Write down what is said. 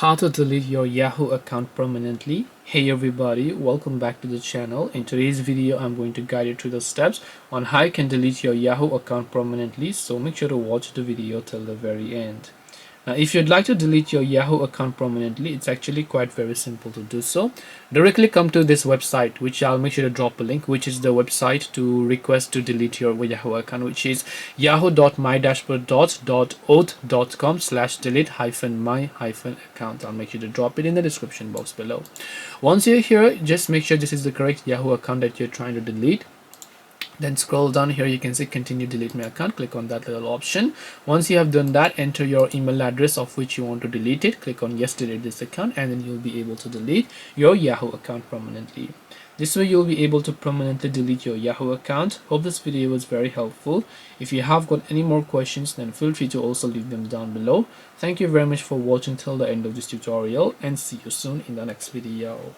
How to delete your Yahoo account permanently. Hey everybody, welcome back to the channel. In today's video I'm going to guide you through the steps on how you can delete your Yahoo account permanently, so make sure to watch the video till the very end. Now, if you'd like to delete your Yahoo account permanently, it's actually quite very simple to do so. Directly come to this website, which I'll make sure to drop a link, which is the website to request to delete your Yahoo account, which is yahoo.my-dashboard.oath.com/delete-my-account. I'll make sure to drop it in the description box below. Once you're here, just make sure this is the correct Yahoo account that you're trying to delete. Then scroll down here, you can see continue delete my account. Click on that little option. Once you have done that, enter your email address of which you want to delete it. Click on yes, delete this account, and then you'll be able to delete your Yahoo account permanently. This way you'll be able to permanently delete your Yahoo account. Hope this video was very helpful. If you have got any more questions, then feel free to also leave them down below. Thank you very much for watching till the end of this tutorial, and see you soon in the next video.